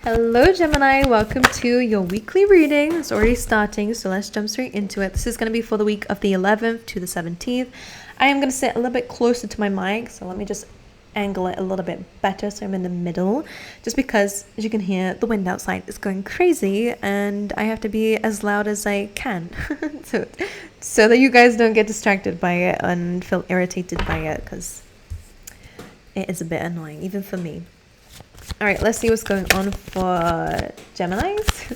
Hello Gemini, welcome to your weekly reading. It's already starting, so let's jump straight into it. This is going to be for the week of the 11th to the 17th. I am going to sit a little bit closer to my mic, so let me just angle it a little bit better so I'm in the middle, just because as you can hear the wind outside is going crazy and I have to be as loud as I can so that you guys don't get distracted by it and feel irritated by it, because it is a bit annoying even for me. All right, let's see what's going on for Geminis.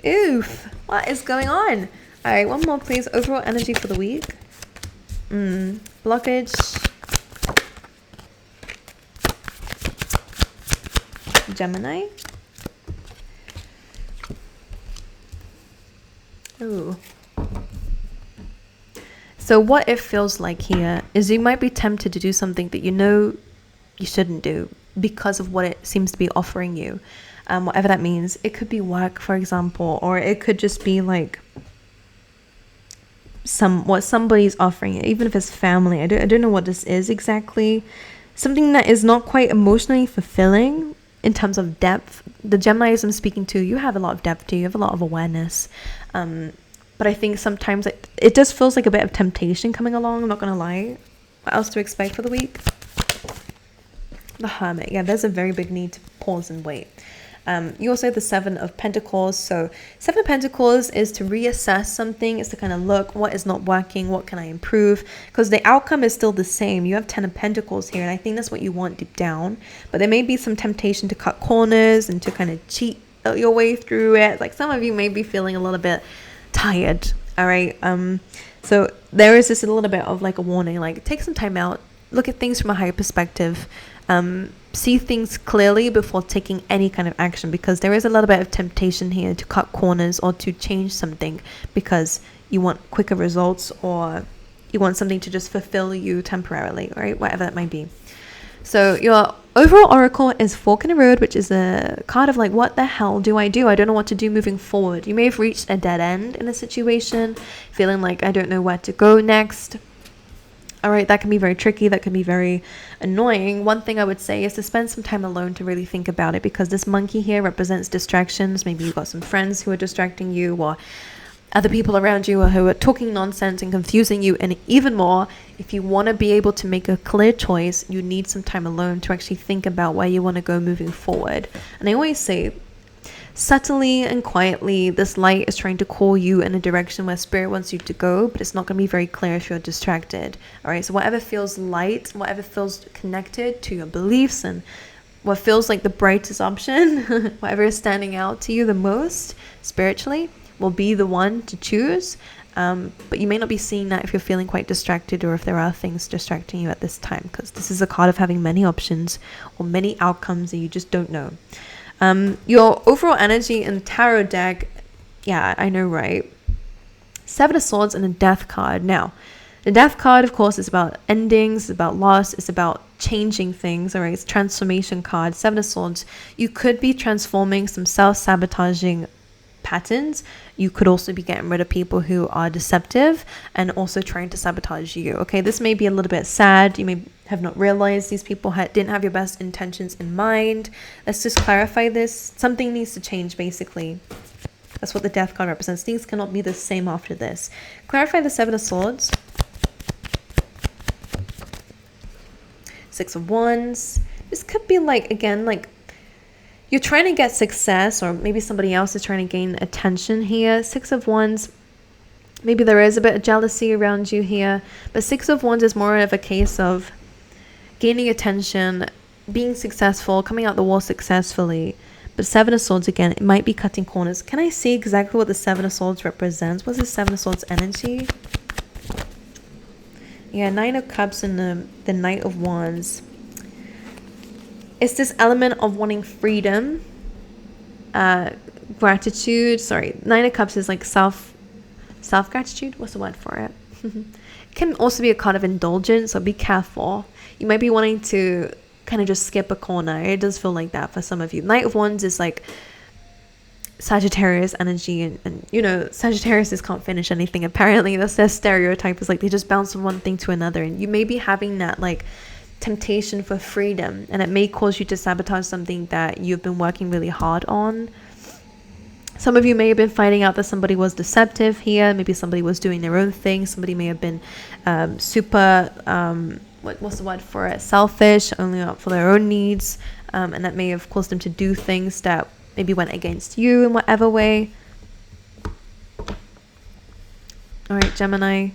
Oof, what is going on? All right, one more please. Overall energy for the week. Blockage. Gemini. Ooh. So what it feels like here is you might be tempted to do something that you know you shouldn't do because of what it seems to be offering you, whatever that means. It could be work, for example, or it could just be like what somebody's offering you, even if it's family. I don't know what this is exactly. Something that is not quite emotionally fulfilling in terms of depth. The Geminis I'm speaking to, you have a lot of depth to you, have a lot of awareness, but I think sometimes it just feels like a bit of temptation coming along. I'm not gonna lie. What else to expect for the week? The Hermit. Yeah, there's a very big need to pause and wait. You also have the Seven of Pentacles. So Seven of Pentacles is to reassess something, is to kind of look what is not working, what can I improve, because the outcome is still the same. You have Ten of Pentacles here, and I think that's what you want deep down, but there may be some temptation to cut corners and to kind of cheat your way through it. Like some of you may be feeling a little bit tired. All right, so there is this a little bit of like a warning, like take some time out, look at things from a higher perspective, see things clearly before taking any kind of action, because there is a little bit of temptation here to cut corners or to change something because you want quicker results or you want something to just fulfill you temporarily, right? Whatever that might be. So your overall oracle is Fork in the Road, which is a card of like, what the hell do? I don't know what to do moving forward. You may have reached a dead end in a situation, feeling like I don't know where to go next. All right, that can be very tricky. That can be very annoying. One thing I would say is to spend some time alone to really think about it, because this monkey here represents distractions. Maybe you've got some friends who are distracting you, or other people around you who are talking nonsense and confusing you. And even more, if you want to be able to make a clear choice, you need some time alone to actually think about where you want to go moving forward. And I always say, subtly and quietly, this light is trying to call you in a direction where spirit wants you to go, but it's not going to be very clear if you're distracted. All right, so whatever feels light, whatever feels connected to your beliefs, and what feels like the brightest option, whatever is standing out to you the most spiritually, will be the one to choose. But you may not be seeing that if you're feeling quite distracted, or if there are things distracting you at this time, because this is a card of having many options or many outcomes that you just don't know. Your overall energy in the tarot deck, yeah, I know, right? Seven of Swords and a Death card. Now, the Death card, of course, is about endings, it's about loss, it's about changing things, all right? It's a transformation card. Seven of Swords, you could be transforming some self-sabotaging patterns. You could also be getting rid of people who are deceptive and also trying to sabotage you. Okay, this may be a little bit sad. You may have not realized these people didn't have your best intentions in mind. Let's just clarify this. Something needs to change, basically. That's what the Death card represents. Things cannot be the same after this. Clarify the Seven of Swords. Six of Wands. This could be like, again, like you're trying to get success, or maybe somebody else is trying to gain attention here. Six of Wands, maybe there is a bit of jealousy around you here, but Six of Wands is more of a case of gaining attention, being successful, coming out the wall successfully. But Seven of Swords, again, it might be cutting corners. Can I see exactly what the Seven of Swords represents? What's the Seven of Swords energy? Yeah, Nine of Cups and the Knight of Wands. It's this element of wanting freedom, gratitude. Sorry, Nine of Cups is like self-gratitude. What's the word for it? It can also be a card of indulgence, so be careful. You might be wanting to kind of just skip a corner. It does feel like that for some of you. Knight of Wands is like Sagittarius energy, and you know, Sagittarius can't finish anything. Apparently that's their stereotype, is like they just bounce from one thing to another, and you may be having that like temptation for freedom, and it may cause you to sabotage something that you've been working really hard on. Some of you may have been finding out that somebody was deceptive here. Maybe somebody was doing their own thing. Somebody may have been super, what's the word for it? Selfish, only out for their own needs. And that may have caused them to do things that maybe went against you in whatever way. All right, Gemini.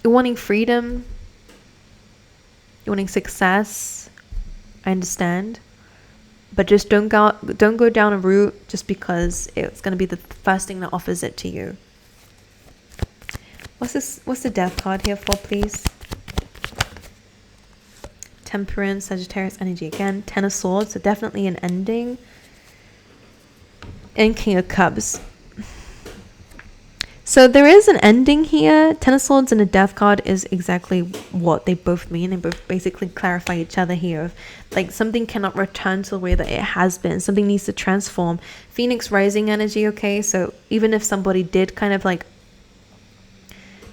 You're wanting freedom. You're wanting success. I understand. But just don't go down a route just because it's going to be the first thing that offers it to you. What's the death card here for, please? Temperance, Sagittarius energy again. 10 of Swords, so definitely an ending. And King of Cups. So there is an ending here. 10 of Swords and a death card is exactly what they both mean. They both basically clarify each other here. Like something cannot return to the way that it has been. Something needs to transform. Phoenix rising energy, okay? So even if somebody did kind of like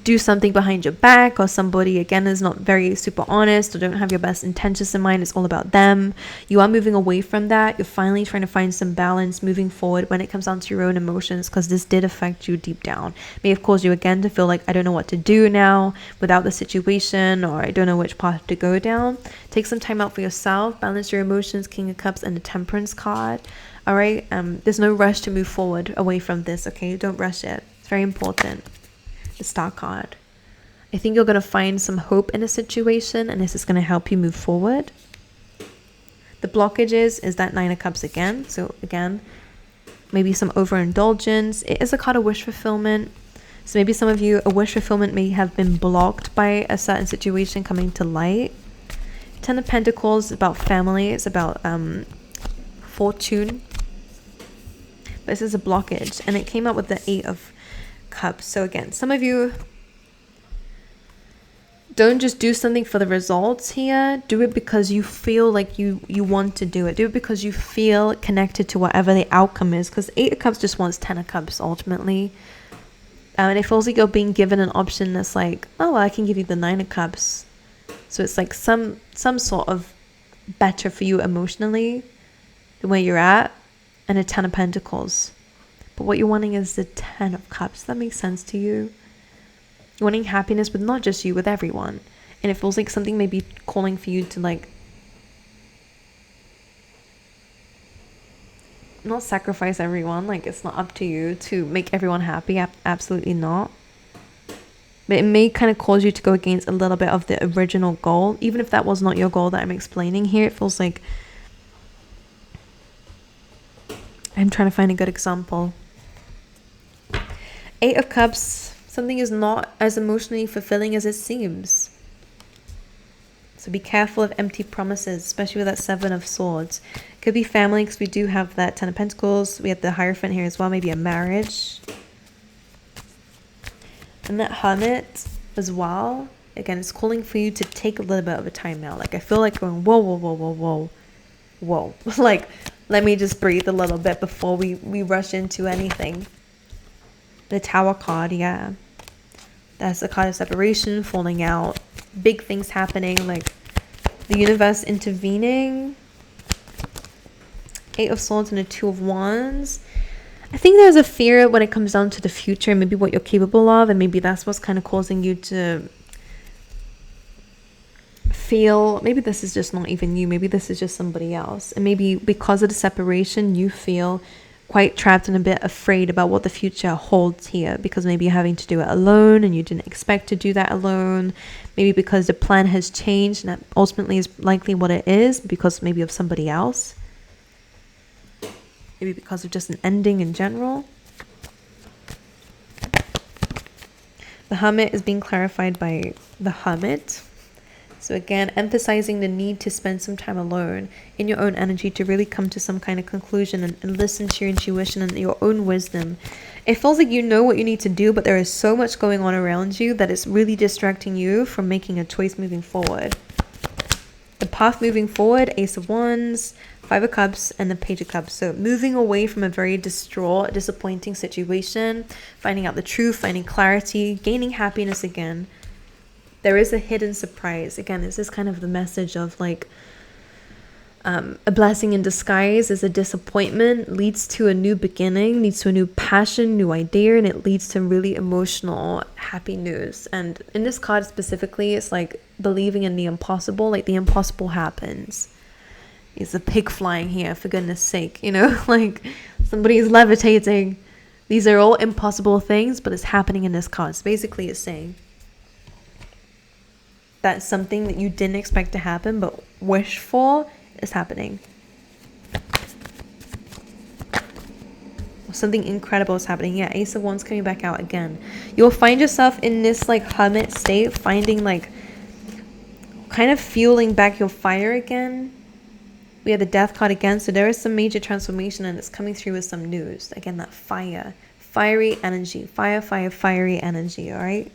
do something behind your back, or somebody again is not very super honest or don't have your best intentions in mind, it's all about them, you are moving away from that. You're finally trying to find some balance moving forward when it comes down to your own emotions, because this did affect you deep down. May have caused you again to feel like, I don't know what to do now without the situation, or I don't know which path to go down. Take some time out for yourself, balance your emotions. King of Cups and the Temperance card. All right, there's no rush to move forward away from this, okay? Don't rush it. It's very important. The Star card. I think you're going to find some hope in a situation, and this is going to help you move forward. The blockages is that 9 of Cups again. So again, maybe some overindulgence. It is a card of wish fulfillment. So maybe some of you, a wish fulfillment may have been blocked by a certain situation coming to light. 10 of Pentacles is about family. It's about fortune. But this is a blockage, and it came out with the 8 of Cups. So again, some of you don't just do something for the results here. Do it because you feel like you want to do it. Do it because you feel connected to whatever the outcome is, because 8 of Cups just wants 10 of Cups ultimately. And it feels like you're being given an option that's like, oh well, I can give you the 9 of Cups. So it's like some sort of better for you emotionally than where you're at, and a 10 of Pentacles. But what you're wanting is the 10 of Cups. Does that make sense to you? You're wanting happiness with not just you, with everyone. And it feels like something may be calling for you to like not sacrifice everyone. Like it's not up to you to make everyone happy. Absolutely not. But it may kind of cause you to go against a little bit of the original goal. Even if that was not your goal that I'm explaining here, it feels like I'm trying to find a good example. 8 of Cups, something is not as emotionally fulfilling as it seems. So be careful of empty promises, especially with that 7 of Swords. Could be family, because we do have that 10 of Pentacles. We have the Hierophant here as well, maybe a marriage. And that Hermit as well. Again, it's calling for you to take a little bit of a time now. Like I feel like going, whoa, whoa, whoa, whoa, whoa, whoa. Like, let me just breathe a little bit before we rush into anything. The Tower card, yeah. That's a card of separation, falling out, big things happening, like the universe intervening. 8 of Swords and a 2 of Wands. I think there's a fear when it comes down to the future, maybe what you're capable of, and maybe that's what's kind of causing you to feel, maybe this is just not even you, maybe this is just somebody else. And maybe because of the separation, you feel quite trapped and a bit afraid about what the future holds here, because maybe you're having to do it alone and you didn't expect to do that alone. Maybe because the plan has changed, and that ultimately is likely what it is, because maybe of somebody else. Maybe because of just an ending in general. The Hermit is being clarified by the Hermit. So again, emphasizing the need to spend some time alone in your own energy to really come to some kind of conclusion and listen to your intuition and your own wisdom. It feels like you know what you need to do, but there is so much going on around you that it's really distracting you from making a choice moving forward. The path moving forward, Ace of Wands, 5 of Cups, and the Page of Cups. So moving away from a very distraught, disappointing situation, finding out the truth, finding clarity, gaining happiness again. There is a hidden surprise. Again, this is kind of the message of like, a blessing in disguise is a disappointment, leads to a new beginning, leads to a new passion, new idea, and it leads to really emotional, happy news. And in this card specifically, it's like believing in the impossible, like the impossible happens. It's a pig flying here, for goodness sake, you know, like somebody is levitating. These are all impossible things, but it's happening in this card. So basically it's saying that something that you didn't expect to happen, but wish for, is happening. Something incredible is happening. Yeah, Ace of Wands coming back out again. You'll find yourself in this like hermit state, finding like kind of fueling back your fire again. We have the Death card again, so there is some major transformation and it's coming through with some news. Again, that fire, fiery energy, fiery energy. All right.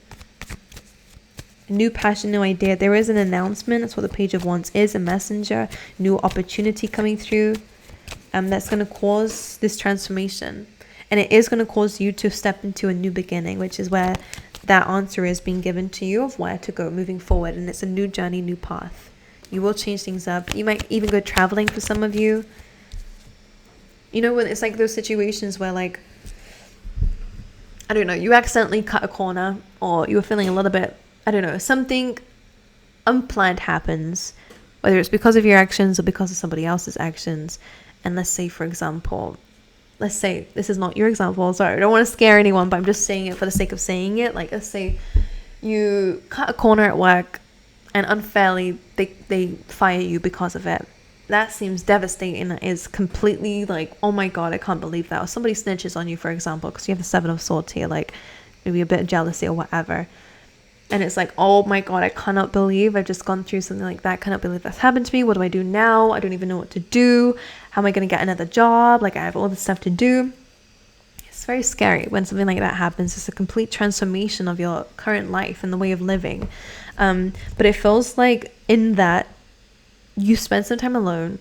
New passion, new idea. There is an announcement. That's what the Page of Wands is, a messenger, new opportunity coming through. That's going to cause this transformation. And it is going to cause you to step into a new beginning, which is where that answer is being given to you of where to go moving forward. And it's a new journey, new path. You will change things up. You might even go traveling for some of you. You know, when it's like those situations where like, I don't know, you accidentally cut a corner or you were feeling a little bit, I don't know, something unplanned happens, whether it's because of your actions or because of somebody else's actions. And let's say, for example, let's say this is not your example. Sorry, I don't want to scare anyone, but I'm just saying it for the sake of saying it. Like, let's say you cut a corner at work and unfairly they fire you because of it. That seems devastating. That is completely like, oh my God, I can't believe that. Or somebody snitches on you, for example, because you have the Seven of Swords here, like maybe a bit of jealousy or whatever. And it's like, oh my God, I cannot believe I've just gone through something like that. I cannot believe that's happened to me. What do I do now? I don't even know what to do. How am I going to get another job? Like, I have all this stuff to do. It's very scary when something like that happens. It's a complete transformation of your current life and the way of living. But it feels like in that you spend some time alone.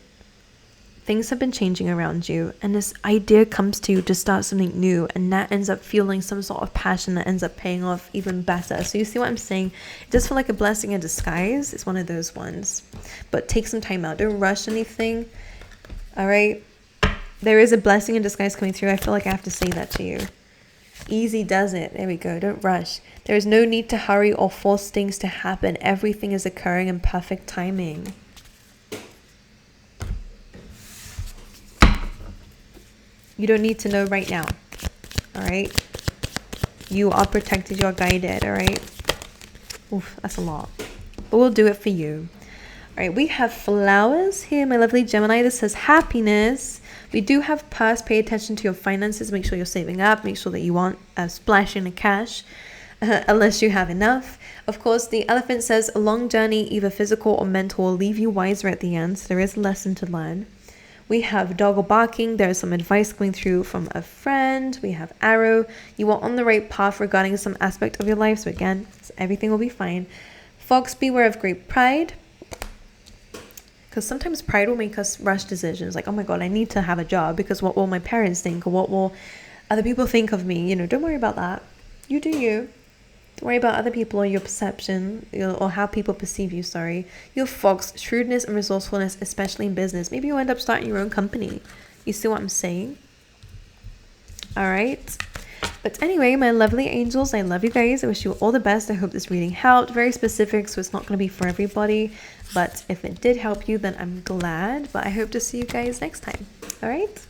Things have been changing around you, and this idea comes to you to start something new, and that ends up fueling some sort of passion that ends up paying off even better. So you see what I'm saying? It does feel like a blessing in disguise. It's one of those ones, but take some time out. Don't rush anything. All right, there is a blessing in disguise coming through. I feel like I have to say that to you. Easy does it. There we go. Don't rush. There is no need to hurry or force things to happen. Everything is occurring in perfect timing. You don't need to know right now. All right. You are protected. You're guided. All right. Oof, that's a lot. But we'll do it for you. All right. We have flowers here, my lovely Gemini. This says happiness. We do have purse. Pay attention to your finances. Make sure you're saving up. Make sure that you aren't splashing the cash unless you have enough. Of course, the elephant says a long journey, either physical or mental, will leave you wiser at the end. So there is a lesson to learn. We have doggle barking. There is some advice coming through from a friend. We have arrow. You are on the right path regarding some aspect of your life. So again, everything will be fine. Fox, beware of great pride. Because sometimes pride will make us rush decisions. Like, oh my God, I need to have a job because what will my parents think? Or what will other people think of me? You know, don't worry about that. You do you. Don't worry about other people or your perception or how people perceive you, sorry. Your Fox, shrewdness and resourcefulness, especially in business. Maybe you'll end up starting your own company. You see what I'm saying? All right. But anyway, my lovely angels, I love you guys. I wish you all the best. I hope this reading helped. Very specific, so it's not going to be for everybody. But if it did help you, then I'm glad. But I hope to see you guys next time. All right.